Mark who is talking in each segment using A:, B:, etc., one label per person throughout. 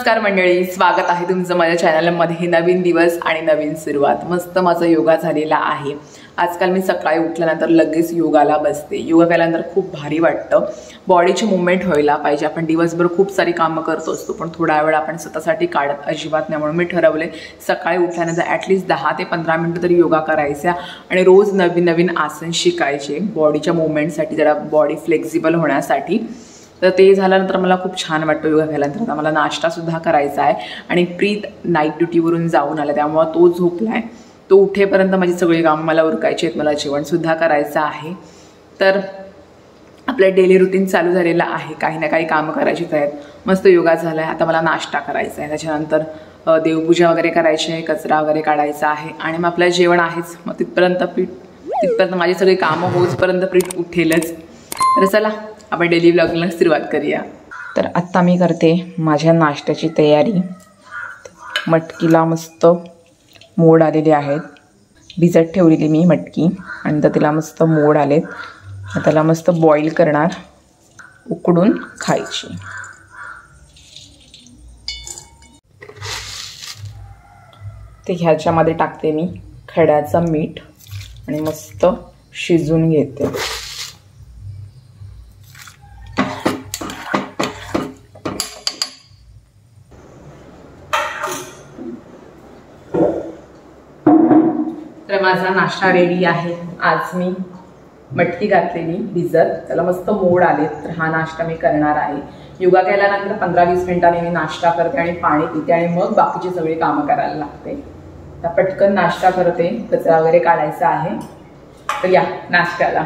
A: नमस्कार मंडळी, स्वागत आहे तुमचं माझ्या चॅनलमध्ये। नवीन दिवस आणि नवीन सुरुवात। मस्त माझा योगा झालेला आहे। आजकाल मी सकाळी उठल्यानंतर लगेच योगाला बसते। योगा केल्यानंतर खूप भारी वाटतं। बॉडीची मूवमेंट व्हायला पाहिजे। आपण दिवसभर खूप सारी कामं करतो असतो, पण थोडा वेळ आपण स्वतःसाठी काढत अजिबात नाही। म्हणून मी ठरवले सकाळी उठल्यानंतर ॲटलीस्ट 10 ते 15 मिनिटं तरी योगा करायचा आणि रोज नवीन नवीन आसन शिकायचे बॉडीच्या मूवमेंटसाठी, जरा बॉडी फ्लेक्सिबल होण्यासाठी। तर ते झाल्यानंतर मला खूप छान वाटतं योगा केल्यानंतर। आता मला नाश्तासुद्धा करायचा आहे आणि प्रीत नाईट ड्युटीवरून जाऊन आला, त्यामुळे तो झोपला आहे। तो उठेपर्यंत माझी सगळी कामं मला उरकायची आहेत। मला जेवणसुद्धा करायचं आहे। तर आपलं डेली रुटीन चालू झालेलं आहे। काही ना काही कामं करायची आहेत। मस्त योगा झाला आहे। आता मला नाश्ता करायचा आहे, त्याच्यानंतर देवपूजा वगैरे करायची आहे, कचरा वगैरे काढायचा आहे आणि मग आपलं जेवण आहेच। मग तिथपर्यंत माझी सगळी कामं होईपर्यंत प्रीत उठेलच। तर चला आपण डेली व्लॉगला सुरुवात करूया। तर आत्ता मी करते माझ्या नाश्त्याची तयारी। मटकीला मस्त मोड आलेले आहेत। भिजत ठेवलेली मी मटकी आणि तर तिला मस्त मोड आलेत। त्याला मस्त बॉईल करणार, उकडून खायची। ते ह्याच्यामध्ये टाकते मी खड्याचं मीठ आणि मस्त शिजून घेते। तर माझा नाश्ता रेडी आहे। आज मी मटकी घातलेली भिजत, त्याला मस्त मोड आले। तर हा नाश्ता मी करणार आहे। योगा केल्यानंतर 15-20 मिनिटांनी मी नाश्ता करते आणि पाणी पिते आणि मग बाकीची सगळी कामं करायला लागते। तर पटकन नाश्ता करते, कचरा वगैरे काढायचा आहे। तर या नाश्त्याला।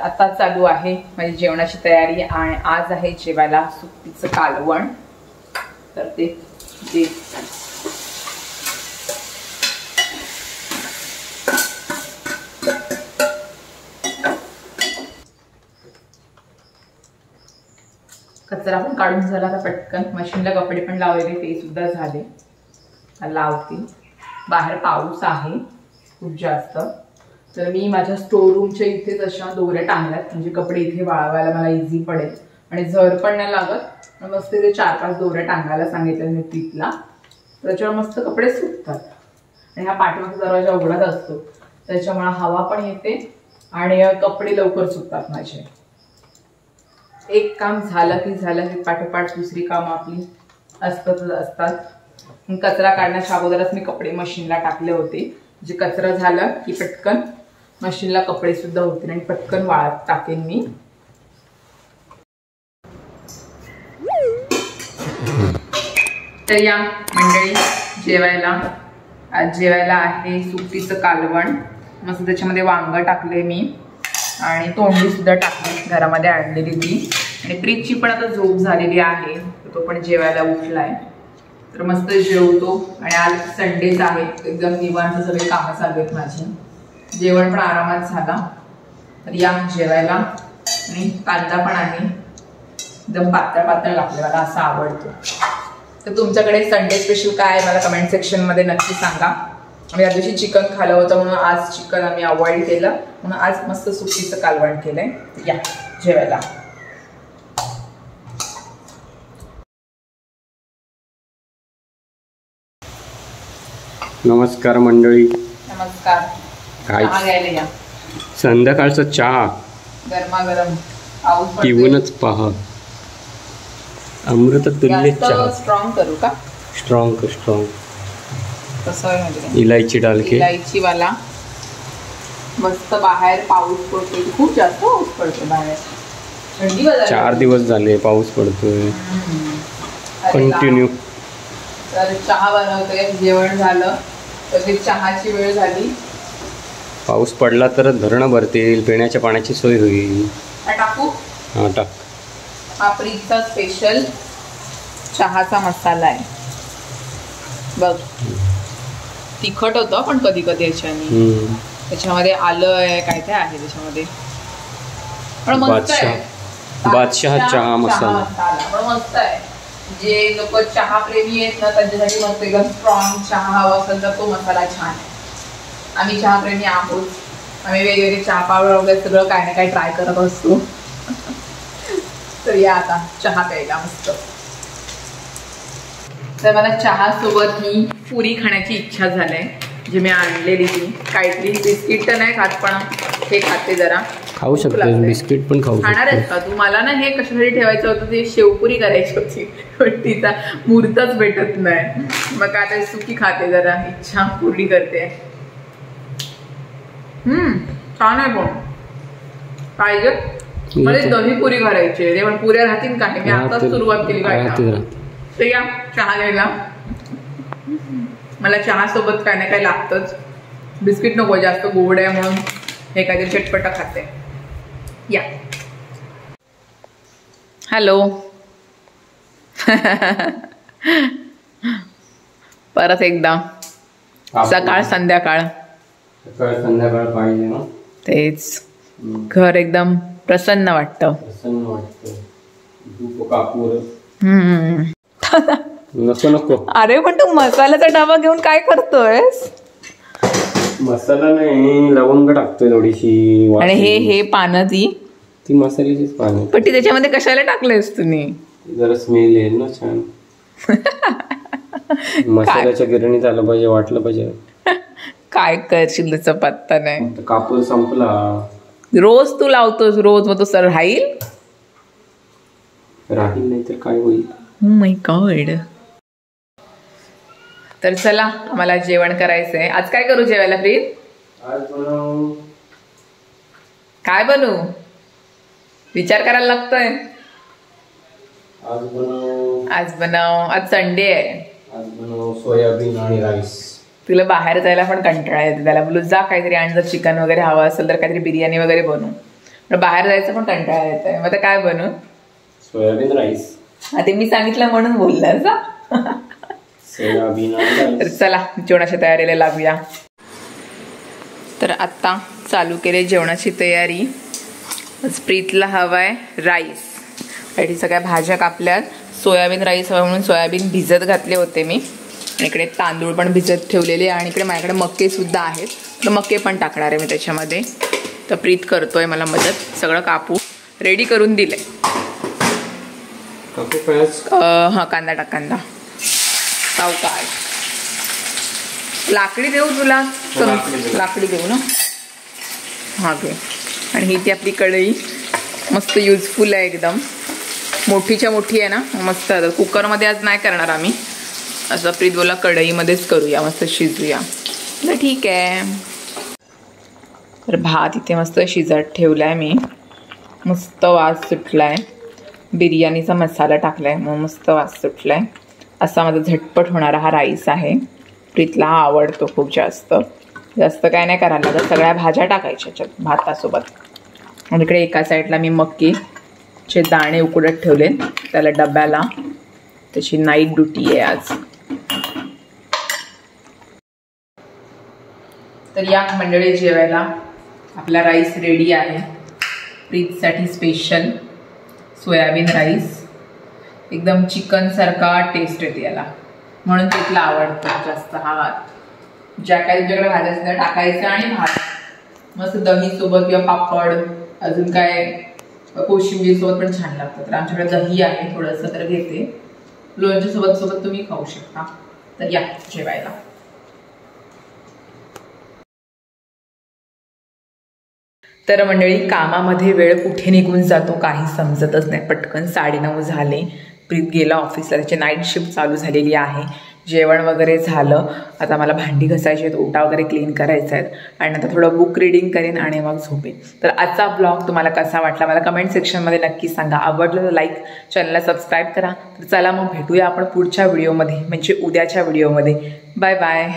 A: आता चालू आहे माझी जेवणाची तयारी आणि आज आहे जेवायला सुकटीचं कालवण। तर ते कचरा पण काढून झाला। तर पटकन मशीनला कपडे पण लावलेले, ते सुद्धा झाले, लावते। बाहेर पाऊस आहे खूप जास्त। तर मी माझ्या स्टोर रूमच्या इथेच अशा दोऱ्या टांगल्यात, म्हणजे कपडे इथे वाळवायला मला इझी पडेल आणि झर पण नाही लागत। मस्त इथे 4-5 दोऱ्या टांगायला सांगितलं मी प्रीतला, त्याच्यावर मस्त कपडे सुकतात। आणि हा पाठीमागचा दरवाजा उघडत असतो, त्याच्यामुळे हवा पण येते आणि कपडे लवकर सुकतात माझे। एक काम झालं की पाठोपाठ दुसरी कामं आपली असतात। कचरा काढण्याच्या अगोदरच मी कपडे मशीनला टाकले होते, जे कचरा झाला की पटकन मशीनला कपडे सुद्धा होतील आणि पटकन वाळत टाकेन मी। तर या मंडळी जेवायला, आज जेवायला आहे सुकटीचं कालवण। मस्त त्याच्यामध्ये वांग टाकले मी आणि तोंडली सुद्धा टाकली, घरामध्ये आणलेली ती। आणि प्रीतची पण आता झोप झालेली आहे, तो पण जेवायला उठलाय। तर मस्त जेवतो आणि आज संडेच आहे, एकदम निवांत सगळे कामं चालू आहेत माझी। जेवण पण आरामात झाला। तर या जेवायला। आणि कांदा पण आहे, एकदम पातळ पातळ लागले, मला असं आवडतो। तर तुमच्याकडे संडे स्पेशल काय आहे मला कमेंट सेक्शनमध्ये नक्की सांगा। आम्ही या दिवशी चिकन खाल्लं होतं, म्हणून आज चिकन आम्ही अवॉइड केलं, म्हणून आज मस्त सुकटीचं कालवण केलंय। या जेवायला।
B: नमस्कार मंडळी।
A: नमस्कार। चहा घ्यायला या।
B: संध्याकाळचा चहा
A: गरमागरम पाऊस
B: पिऊनच पहा, अमृत तुल्य चहा।
A: स्ट्रॉंग करू का?
B: स्ट्रॉंग
A: कसं आहे म्हणजे
B: इलायची डाल के,
A: इलायची वाला। मस्त बाहेर पाऊस पडतोय, खूप जास्त पाऊस पडतो बाहेर, थंडी वाजते। 4
B: दिवस झाले पाऊस पडतोय कंटिन्यू।
A: तर चहा बनवतोय, जेवण झालं तर चहाची वेळ झाली।
B: पाऊस पडला तर धरणं भरतील, पिण्याच्या पाण्याची सोय होईल।
A: टाकू?
B: हां टाक।
A: हा प्रीतचा स्पेशल चहाचा मसाला आहे बघ. तिखट होतं पण कधी कधी याच्याने. त्याच्यामध्ये आलं आहे, काय काय आहे त्याच्यामध्ये, पण मस्त आहे.
B: बादशाह चहा मसाला
A: पण मस्त आहे. जे लोक चहा प्रेमी आहेत ना त्यांच्यासाठी मस्त एकदम स्ट्रॉंग चहा हवा असेल तर तो मसाला छान आहे. आम्ही चहा प्रेमी आहोत. आम्ही वेगवेगळे चहा पावडर वगैरे सगळं काय ना काय ट्राय करत असतो. तर या आता चहा प्यायला मस्त. तर मला चहा सोबत ही पुरी खाण्याची इच्छा झाली, जे मी आणलेली ती. काहीतरी बिस्किट तर नाही खात पण हे खाते जरा.
B: खाऊ शकते बिस्किट पण खाऊ
A: खाणार आहेस का तू? मला ना हे कशासाठी ठेवायचं होतं, ते शेवपुरी करायची होती पण तिचा मुहूर्तच भेटत नाही. मग आता सुकी खाते, जरा इच्छा पूर्ण करते. छान आहे पण पाहिजे. मला दही पुरी करायची आहे, पण पुऱ्या राहतील का? मी आताच सुरुवात केली काय. तर या चहा घ्यायला. मला चहा सोबत काय ना काय लागतंच. बिस्किट नको, जास्त गोड आहे म्हणून हे काहीतरी चटपटा खाते. या. हॅलो. परत एकदा सकाळ संध्याकाळ
B: संध्याकाळ पाहिजे ना.
A: तेच घर एकदम प्रसन्न वाटतं.
B: नको.
A: अरे पण तू मसाल्याचा डबा घेऊन काय करतोयस?
B: मसाला नाही, लवंग टाकतोय थोडीशी.
A: आणि हे पानं ती
B: मसाल्याचीच पानं.
A: पण ती त्याच्यामध्ये कशाला टाकलेस तुम्ही?
B: जरा स्मेल येईल ना छान. मसाल्याच्या गिरणीत आलं पाहिजे, वाटलं पाहिजे.
A: काय करशील त्याचा पत्ता नाही.
B: कापूर संपला.
A: रोज तू लावतोस रोज, मग तो सर राहील
B: नाही तर काय होईल.
A: माय गॉड. तर चला आम्हाला जेवण करायचंय. आज काय करू जेवायला प्रीत? काय बनवू विचार करायला लागतोय. आज संडे आहे.
B: सोयाबीन आणि राईस.
A: तुला बाहेर जायला पण कंटाळा येते. त्याला बोलू जा काहीतरी आणि जर चिकन वगैरे हवं असेल तर काहीतरी बिर्याणी वगैरे बनवू. पण बाहेर जायचं पण कंटाळा येतोय. मग काय बनवू?
B: Soybean rice.
A: ते मी सांगितलं म्हणून बोलला जा. तर चला जेवणाच्या तयारीला लागूया. तर आता चालू केले जेवणाची तयारी. प्रीतला हवाय राईस. आणि सगळ्या भाज्या कापल्यात. सोयाबीन राईस हवा म्हणून सोयाबीन भिजत घातले होते मी. इकडे तांदूळ पण भिजत ठेवलेले आणि इकडे माझ्याकडे मक्के सुद्धा आहेत. तर मक्के पण टाकणार आहे मी त्याच्यामध्ये. तर प्रीत करतोय मला मदत. सगळं कापू रेडी करून दिलंय. हा कांदा टाक. कांदा सावकाश. लाकडी देऊ तुला? लाकडी देऊ ना. हा घे. आणि ही ती आपली कढई मस्त युजफुल आहे एकदम. मोठीच्या मोठी आहे ना, मस्त. कुकरमध्ये आज नाही करणार आम्ही. असं प्रीत बोला कढईमध्येच करूया, मस्त शिजूया. तर ठीक आहे. तर भात इथे मस्त शिजत ठेवलाय मी. मस्त वास सुटलाय. बिर्याणीचा मसाला टाकलाय मग मस्त वास सुटलाय. असा माझा झटपट होणारा हा राईस आहे. प्रीतला हा आवडतो खूप जास्त. जास्त काय नाही करायला लागत. सगळ्या भाज्या टाकायच्या त्याच्यात भातासोबत. आणि इकडे एका साईडला मी मक्कीचे दाणे उकडत ठेवले त्याला डब्याला. त्याची नाईट ड्युटी आहे आज. तर या मंडळी जेवायला. आपला राईस रेडी आहे. प्रीतसाठी स्पेशल सोयाबीन राईस. एकदम चिकन सारखा टेस्ट येते याला, म्हणून प्रीतला आवडतो जास्त हा भात. ज्या काही तुमच्याकडे भाज्या असल्या टाकायचं आणि भात मस्त दही सोबत किंवा पापड अजून काय कोशिंबीर सोबत पण छान लागतं. तर आमच्याकडे दही आहे थोडंसं तर घेते. लोणच्या सोबत तुम्ही खाऊ शकता. तर या जेवायला. तर मंडळी कामामध्ये वेळ कुठे निघून जातो काही समजतच नाही. पटकन 9:30 झाले. प्रीत गेला ऑफिसला. त्याची नाईट शिफ्ट चालू झालेली आहे. जेवण वगैरे झालं. आता मला भांडी घासायची आहेत, ओटा वगैरे क्लीन करायचा आहेत आणि नंतर थोडं बुक रीडिंग करेन आणि मग झोपेन. तर आजचा ब्लॉग तुम्हाला कसा वाटला मला कमेंट सेक्शनमध्ये नक्की सांगा. आवडलं तर लाईक, चॅनलला सबस्क्राईब करा. तर चला मग भेटूया आपण पुढच्या व्हिडिओमध्ये, म्हणजे उद्याच्या व्हिडिओमध्ये. Bye bye.